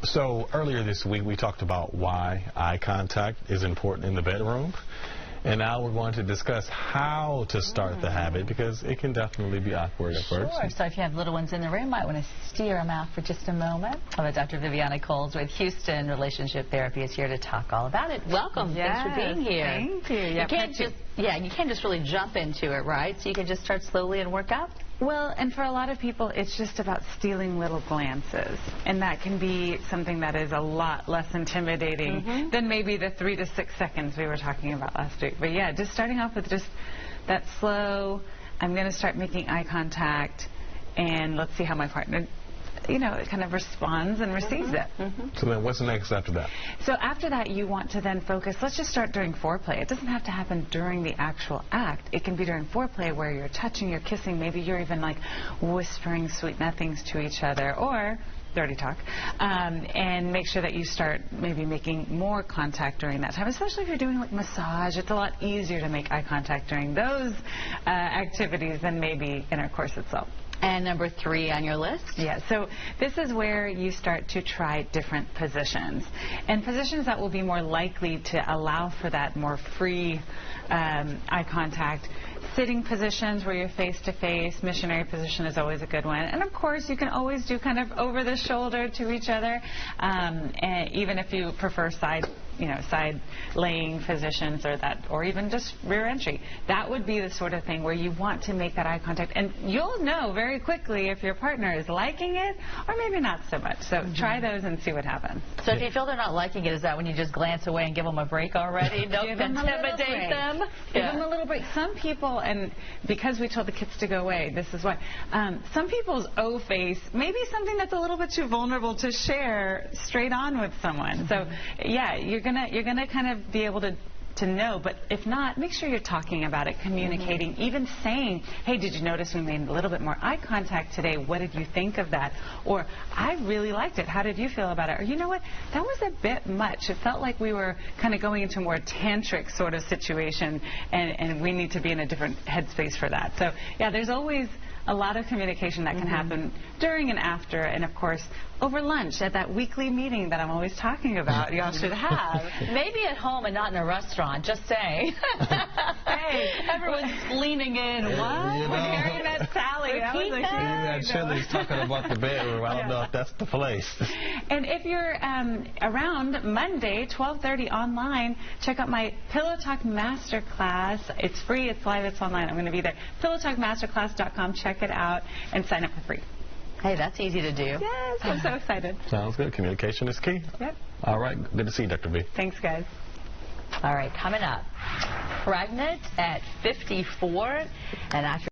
So earlier this week we talked about why eye contact is important in the bedroom. And now we're going to discuss how to start the habit, because it can definitely be awkward at first. Sure. So if you have little ones in the room, might want to steer them out for just a moment. Dr. Viviana Coles with Houston Relationship Therapy is here to talk all about it. Welcome. Yes, thanks for being here. Thank you. You can't just really jump into it, right? So you can just start slowly and work out. Well, and for a lot of people, it's just about stealing little glances. And that can be something that is a lot less intimidating than maybe the 3 to 6 seconds we were talking about last week. But yeah, just starting off with just that slow, I'm going to start making eye contact, and let's see how my partner, it kind of responds and receives it. So then what's next after that? So after that, you want to then focus. Let's just start during foreplay. It doesn't have to happen during the actual act. It can be during foreplay where you're touching, you're kissing, maybe you're even like whispering sweet nothings to each other, or dirty talk, and make sure that you start maybe making more contact during that time, especially if you're doing like massage. It's a lot easier to make eye contact during those activities than maybe intercourse itself. And number 3 on your list? Yeah, so this is where you start to try different positions. And positions that will be more likely to allow for that more free eye contact. Sitting positions where you're face-to-face. Missionary position is always a good one. And of course, you can always do kind of over the shoulder to each other, and even if you prefer side laying positions, or even just rear entry. That would be the sort of thing where you want to make that eye contact, and you'll know very quickly if your partner is liking it or maybe not so much. So try those and see what happens. So if you feel they're not liking it, is that when you just glance away and give them a break already? Don't intimidate them. Give them a little break. Some people, and because we told the kids to go away, this is why. Some people's O face may be something that's a little bit too vulnerable to share straight on with someone. So yeah, you're gonna kind of be able to know, but if not, make sure you're talking about it, communicating, even saying, hey, did you notice we made a little bit more eye contact today? What did you think of that? Or, I really liked it. How did you feel about it? Or, you know what? That was a bit much. It felt like we were kind of going into a more tantric sort of situation, and we need to be in a different headspace for that. So, yeah, there's always a lot of communication that can happen during and after, and of course over lunch at that weekly meeting that I'm always talking about. Y'all should have. Maybe at home and not in a restaurant, just saying. Hey, everyone's leaning in. What? You know, when Harry met Sally, that was like, that Chili's talking about the bedroom. I don't know if that's the place. And if you're around Monday, 12:30 online, check out my Pillow Talk Masterclass. It's free, it's live, it's online. I'm going to be there. PillowTalkMasterclass.com. Check it out and sign up for free. Hey, that's easy to do. Yes, I'm so excited. Sounds good. Communication is key. Yep. All right. Good to see you, Dr. B. Thanks, guys. All right, coming up. Pregnant at 54, and after